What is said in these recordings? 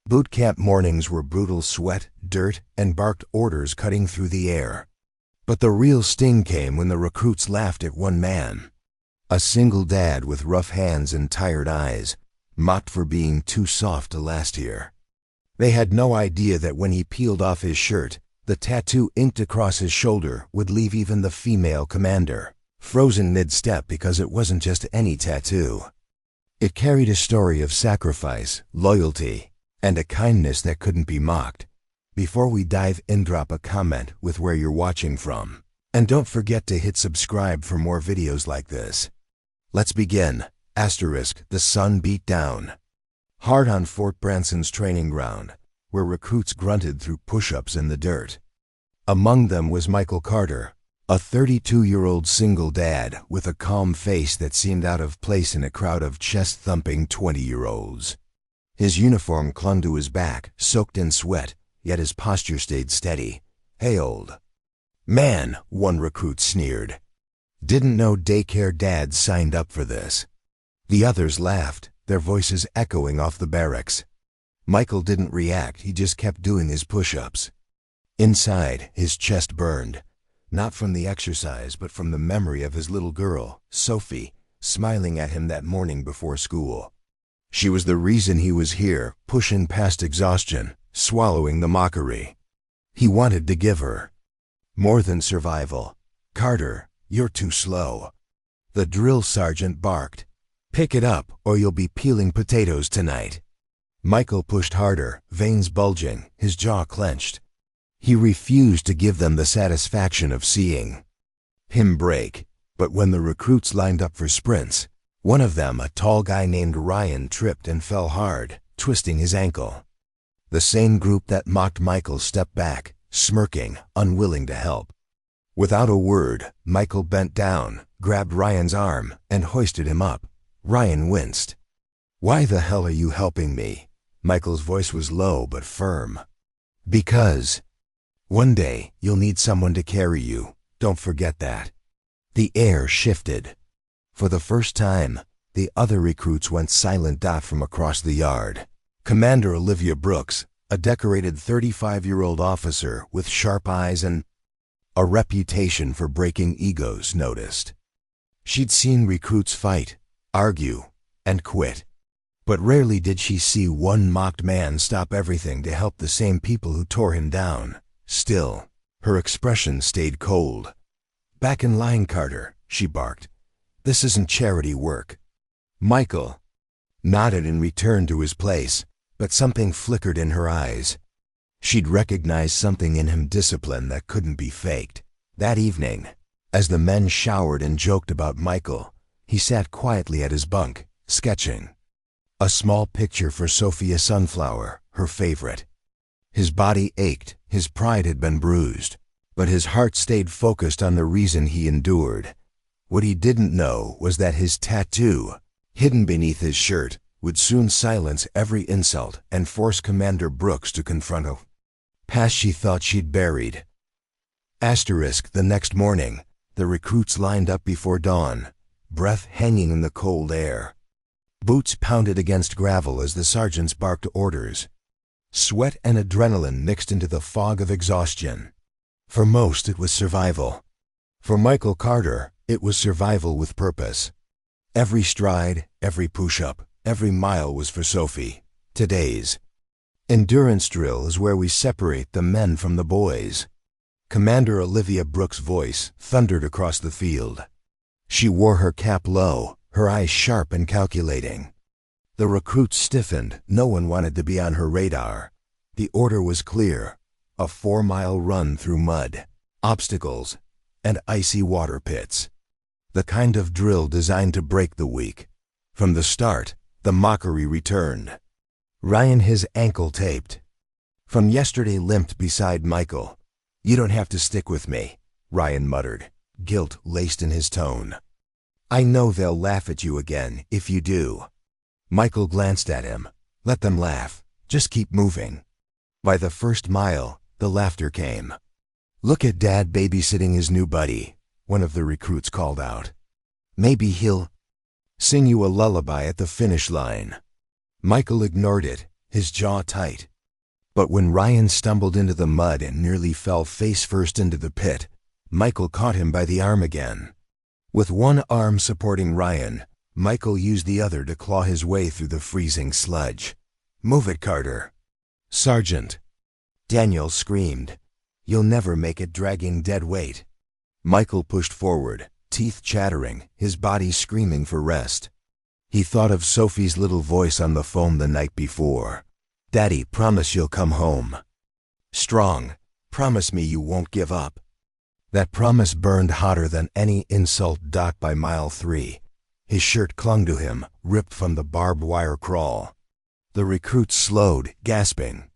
Boot camp mornings were brutal sweat, dirt, and barked orders cutting through the air. But the real sting came when the recruits laughed at one man. A single dad with rough hands and tired eyes, mocked for being too soft to last here. They had no idea that when he peeled off his shirt, the tattoo inked across his shoulder would leave even the female commander frozen mid-step, because it wasn't just any tattoo. It carried a story of sacrifice, loyalty, and a kindness that couldn't be mocked. Before we dive in, drop a comment with where you're watching from. And don't forget to hit subscribe for more videos like this. Let's begin. The sun beat down hard on Fort Branson's training ground, where recruits grunted through push-ups in the dirt. Among them was Michael Carter, a 32-year-old single dad with a calm face that seemed out of place in a crowd of chest-thumping 20-year-olds. His uniform clung to his back, soaked in sweat, yet his posture stayed steady. "Hey, old man," one recruit sneered. "Didn't know daycare dads signed up for this." The others laughed, their voices echoing off the barracks. Michael didn't react, he just kept doing his push-ups. Inside, his chest burned, not from the exercise but from the memory of his little girl, Sophie, smiling at him that morning before school. She was the reason he was here, pushing past exhaustion, swallowing the mockery. He wanted to give her more than survival. "Carter, you're too slow," the drill sergeant barked. "Pick it up or you'll be peeling potatoes tonight." Michael pushed harder, veins bulging, his jaw clenched. He refused to give them the satisfaction of seeing him break. But when the recruits lined up for sprints, one of them, a tall guy named Ryan, tripped and fell hard, twisting his ankle. The same group that mocked Michael stepped back, smirking, unwilling to help. Without a word, Michael bent down, grabbed Ryan's arm, and hoisted him up. Ryan winced. "Why the hell are you helping me?" Michael's voice was low but firm. "Because one day you'll need someone to carry you. Don't forget that." The air shifted. For the first time, the other recruits went silent. From across the yard, Commander Olivia Brooks, a decorated 35-year-old officer with sharp eyes and a reputation for breaking egos, noticed. She'd seen recruits fight, argue, and quit. But rarely did she see one mocked man stop everything to help the same people who tore him down. Still, her expression stayed cold. "Back in line, Carter," she barked. "This isn't charity work." Michael nodded and returned to his place, but something flickered in her eyes. She'd recognized something in him, discipline that couldn't be faked. That evening, as the men showered and joked about Michael, he sat quietly at his bunk, sketching a small picture for Sophia Sunflower, her favorite. His body ached, his pride had been bruised, but his heart stayed focused on the reason he endured. What he didn't know was that his tattoo, hidden beneath his shirt, would soon silence every insult and force Commander Brooks to confront a past she thought she'd buried. The next morning, the recruits lined up before dawn, breath hanging in the cold air. Boots pounded against gravel as the sergeants barked orders. Sweat and adrenaline mixed into the fog of exhaustion. For most, it was survival. For Michael Carter, it was survival with purpose. Every stride, every push-up, every mile was for Sophie. Today's endurance drill is where we separate the men from the boys. Commander Olivia Brooks' voice thundered across the field. She wore her cap low, her eyes sharp and calculating. The recruits stiffened. No one wanted to be on her radar. The order was clear: a 4-mile run through mud, obstacles, and icy water pits. The kind of drill designed to break the weak. From the start, the mockery returned. Ryan, his ankle taped from yesterday, limped beside Michael. "You don't have to stick with me," Ryan muttered, guilt laced in his tone. "I know they'll laugh at you again if you do." Michael glanced at him. "Let them laugh. Just keep moving." By the first mile, the laughter came. "Look at Dad babysitting his new buddy," one of the recruits called out. "Maybe he'll sing you a lullaby at the finish line." Michael ignored it, his jaw tight. But when Ryan stumbled into the mud and nearly fell face first into the pit, Michael caught him by the arm again. With one arm supporting Ryan, Michael used the other to claw his way through the freezing sludge. "Move it, Carter." "Sergeant." Daniel screamed. "You'll never make it dragging dead weight." Michael pushed forward, teeth chattering, his body screaming for rest. He thought of Sophie's little voice on the phone the night before. "Daddy, promise you'll come home. Strong, promise me you won't give up." That promise burned hotter than any insult docked by mile 3. His shirt clung to him, ripped from the barbed wire crawl. The recruits slowed, gasping.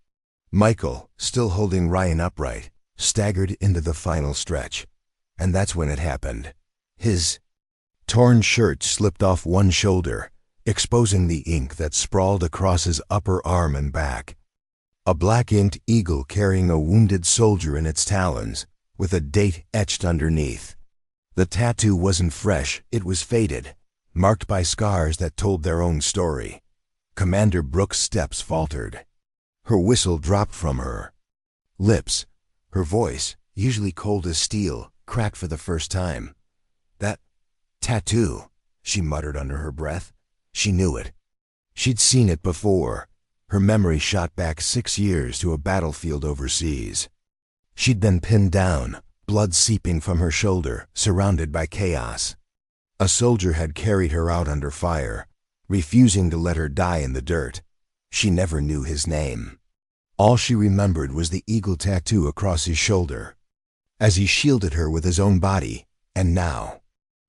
Michael, still holding Ryan upright, staggered into the final stretch. And that's when it happened. His torn shirt slipped off one shoulder, exposing the ink that sprawled across his upper arm and back. A black-inked eagle carrying a wounded soldier in its talons, with a date etched underneath. The tattoo wasn't fresh, it was faded, marked by scars that told their own story. Commander Brooks' steps faltered. Her whistle dropped from her lips. Her voice, usually cold as steel, cracked for the first time. "That tattoo," she muttered under her breath. She knew it. She'd seen it before. Her memory shot back 6 years to a battlefield overseas. She'd been pinned down, blood seeping from her shoulder, surrounded by chaos. A soldier had carried her out under fire, refusing to let her die in the dirt. She never knew his name. All she remembered was the eagle tattoo across his shoulder, as he shielded her with his own body. And now,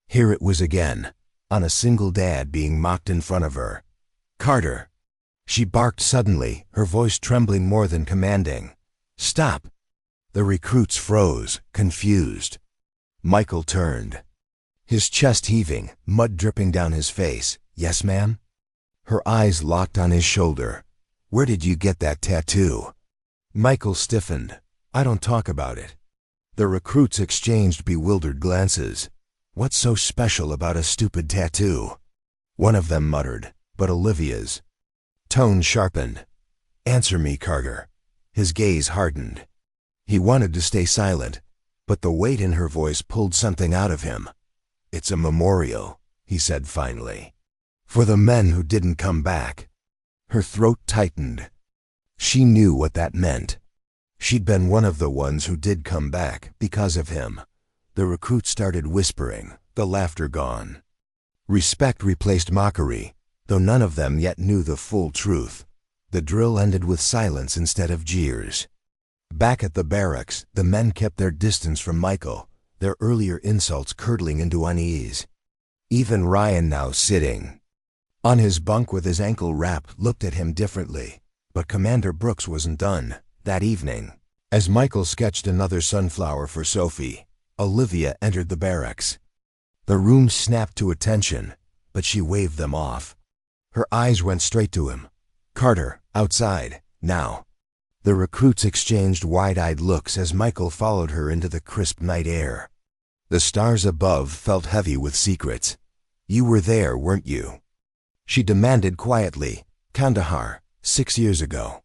here it was again, on a single dad being mocked in front of her. "Carter!" She barked suddenly, her voice trembling more than commanding. "Stop!" The recruits froze, confused. Michael turned, his chest heaving, mud dripping down his face. "Yes, ma'am?" Her eyes locked on his shoulder. "Where did you get that tattoo?" Michael stiffened. "I don't talk about it." The recruits exchanged bewildered glances. "What's so special about a stupid tattoo?" One of them muttered, but Olivia's tone sharpened. "Answer me, Carter." His gaze hardened. He wanted to stay silent, but the weight in her voice pulled something out of him. "It's a memorial," he said finally, "for the men who didn't come back." Her throat tightened. She knew what that meant. She'd been one of the ones who did come back because of him. The recruits started whispering, the laughter gone. Respect replaced mockery, though none of them yet knew the full truth. The drill ended with silence instead of jeers. Back at the barracks, the men kept their distance from Michael, their earlier insults curdling into unease. Even Ryan, now sitting on his bunk with his ankle wrapped, looked at him differently. But Commander Brooks wasn't done. That evening, as Michael sketched another sunflower for Sophie, Olivia entered the barracks. The room snapped to attention, but she waved them off. Her eyes went straight to him. "Carter, outside, now." The recruits exchanged wide-eyed looks as Michael followed her into the crisp night air. The stars above felt heavy with secrets. "You were there, weren't you?" she demanded quietly. "Kandahar, 6 years ago."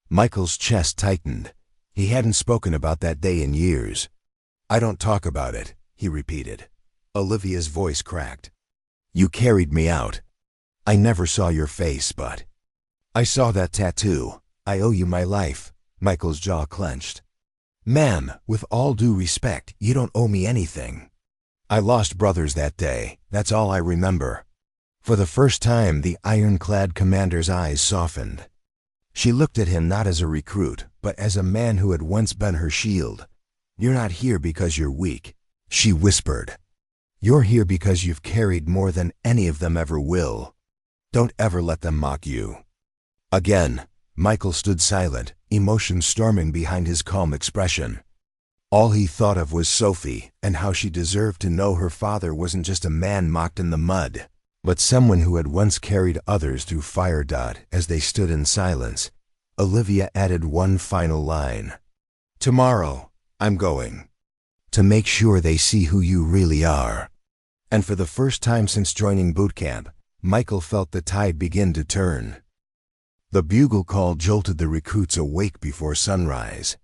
Michael's chest tightened. He hadn't spoken about that day in years. "I don't talk about it," he repeated. Olivia's voice cracked. "You carried me out. I never saw your face, but I saw that tattoo. I owe you my life." Michael's jaw clenched. "Ma'am, with all due respect, you don't owe me anything. I lost brothers that day. That's all I remember." For the first time, the ironclad commander's eyes softened. She looked at him not as a recruit, but as a man who had once been her shield. "You're not here because you're weak," she whispered. "You're here because you've carried more than any of them ever will. Don't ever let them mock you." Again, Michael stood silent, emotion storming behind his calm expression. All he thought of was Sophie and how she deserved to know her father wasn't just a man mocked in the mud, but someone who had once carried others through fire. As they stood in silence, Olivia added one final line. "Tomorrow, I'm going to make sure they see who you really are." And for the first time since joining boot camp, Michael felt the tide begin to turn. The bugle call jolted the recruits awake before sunrise.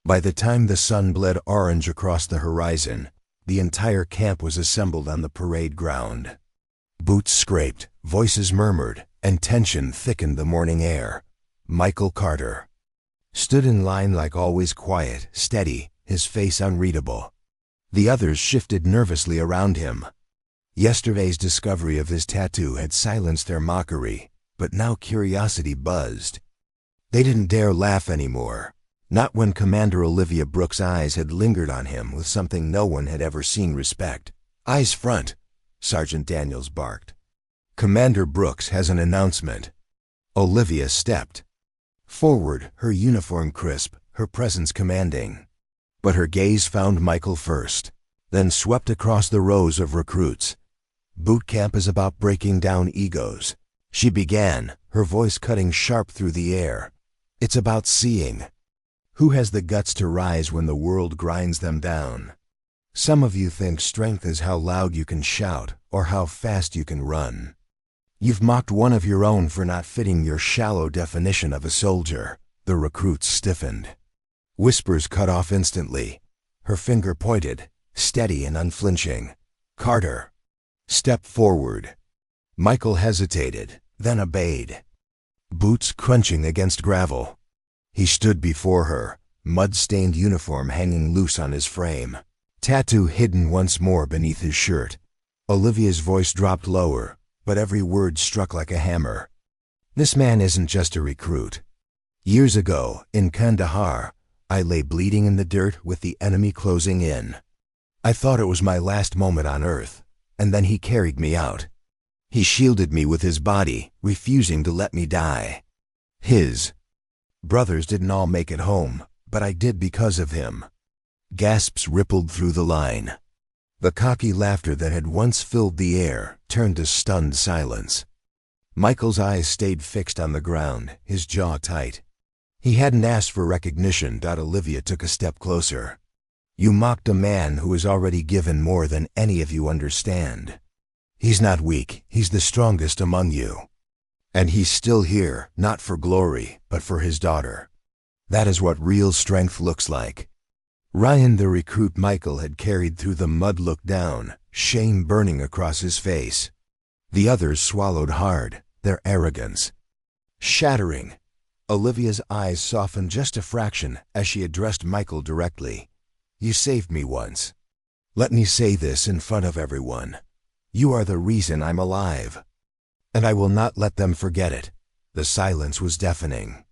By the time the sun bled orange across the horizon, the entire camp was assembled on the parade ground. Boots scraped, voices murmured, and tension thickened the morning air. Michael Carter stood in line, like always, quiet, steady, his face unreadable. The others shifted nervously around him. Yesterday's discovery of his tattoo had silenced their mockery, but now curiosity buzzed. They didn't dare laugh anymore, not when Commander Olivia Brooks' eyes had lingered on him with something no one had ever seen respect. "Eyes front," Sergeant Daniels barked. "Commander Brooks has an announcement." Olivia stepped forward, her uniform crisp, her presence commanding. But her gaze found Michael first, then swept across the rows of recruits. "Boot camp is about breaking down egos," she began, her voice cutting sharp through the air. "It's about seeing who has the guts to rise when the world grinds them down. Some of you think strength is how loud you can shout or how fast you can run. You've mocked one of your own for not fitting your shallow definition of a soldier." The recruits stiffened. Whispers cut off instantly. Her finger pointed, steady and unflinching. "Carter, step forward." Michael hesitated, then obeyed. Boots crunching against gravel. He stood before her, mud-stained uniform hanging loose on his frame, tattoo hidden once more beneath his shirt. Olivia's voice dropped lower, but every word struck like a hammer. "This man isn't just a recruit. Years ago, in Kandahar, I lay bleeding in the dirt with the enemy closing in. I thought it was my last moment on Earth, and then he carried me out. He shielded me with his body, refusing to let me die. His brothers didn't all make it home, but I did because of him." Gasps rippled through the line. The cocky laughter that had once filled the air turned to stunned silence. Michael's eyes stayed fixed on the ground, his jaw tight. He hadn't asked for recognition. Olivia took a step closer. "You mocked a man who has already given more than any of you understand. He's not weak, he's the strongest among you. And he's still here, not for glory, but for his daughter. That is what real strength looks like." Ryan, the recruit Michael had carried through the mud, looked down, shame burning across his face. The others swallowed hard, their arrogance shattering. Olivia's eyes softened just a fraction as she addressed Michael directly. "You saved me once. Let me say this in front of everyone. You are the reason I'm alive. And I will not let them forget it." The silence was deafening.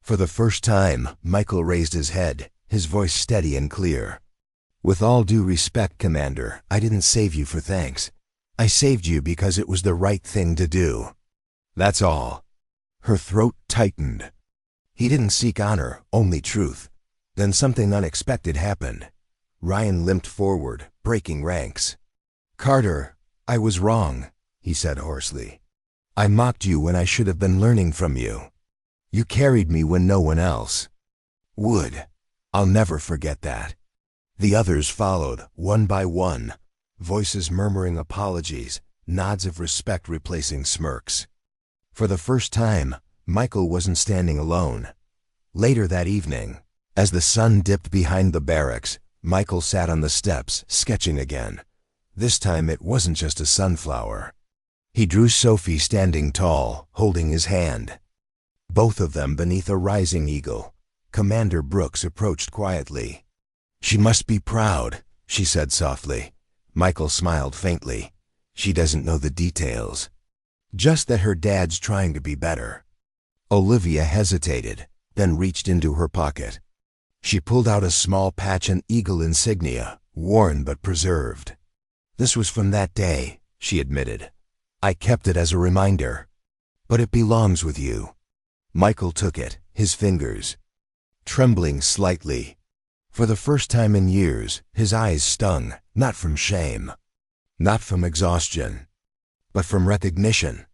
For the first time, Michael raised his head, his voice steady and clear. "With all due respect, Commander, I didn't save you for thanks. I saved you because it was the right thing to do. That's all." Her throat tightened. He didn't seek honor, only truth. Then something unexpected happened. Ryan limped forward, breaking ranks. "Carter, I was wrong," he said hoarsely. "I mocked you when I should have been learning from you. You carried me when no one else would. I'll never forget that." The others followed, one by one, voices murmuring apologies, nods of respect replacing smirks. For the first time, Michael wasn't standing alone. Later that evening, as the sun dipped behind the barracks, Michael sat on the steps, sketching again. This time it wasn't just a sunflower. He drew Sophie standing tall, holding his hand. Both of them beneath a rising eagle. Commander Brooks approached quietly. "She must be proud," she said softly. Michael smiled faintly. "She doesn't know the details. Just that her dad's trying to be better." Olivia hesitated, then reached into her pocket. She pulled out a small patch, an eagle insignia, worn but preserved. "This was from that day," she admitted. "I kept it as a reminder. But it belongs with you." Michael took it, his fingers trembling slightly. For the first time in years, his eyes stung, not from shame, not from exhaustion, but from recognition.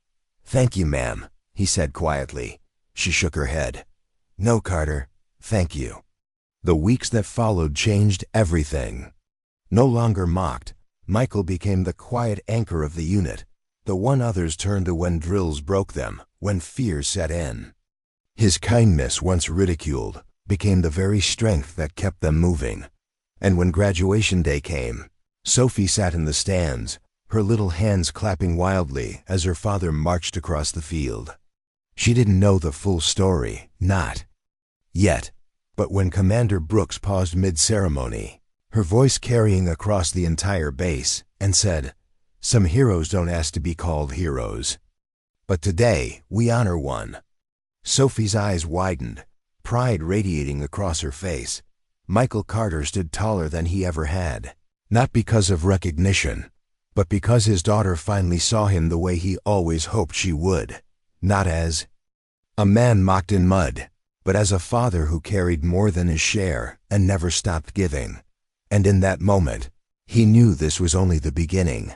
"Thank you, ma'am," he said quietly. She shook her head. "No, Carter, thank you." The weeks that followed changed everything. No longer mocked, Michael became the quiet anchor of the unit, the one others turned to when drills broke them, when fear set in. His kindness, once ridiculed, became the very strength that kept them moving. And when graduation day came, Sophie sat in the stands, her little hands clapping wildly as her father marched across the field. She didn't know the full story, not yet, but when Commander Brooks paused mid-ceremony, her voice carrying across the entire base, and said, "Some heroes don't ask to be called heroes. But today, we honor one." Sophie's eyes widened, pride radiating across her face. Michael Carter stood taller than he ever had, not because of recognition, but because his daughter finally saw him the way he always hoped she would, not as a man mocked in mud, but as a father who carried more than his share and never stopped giving. And in that moment, he knew this was only the beginning.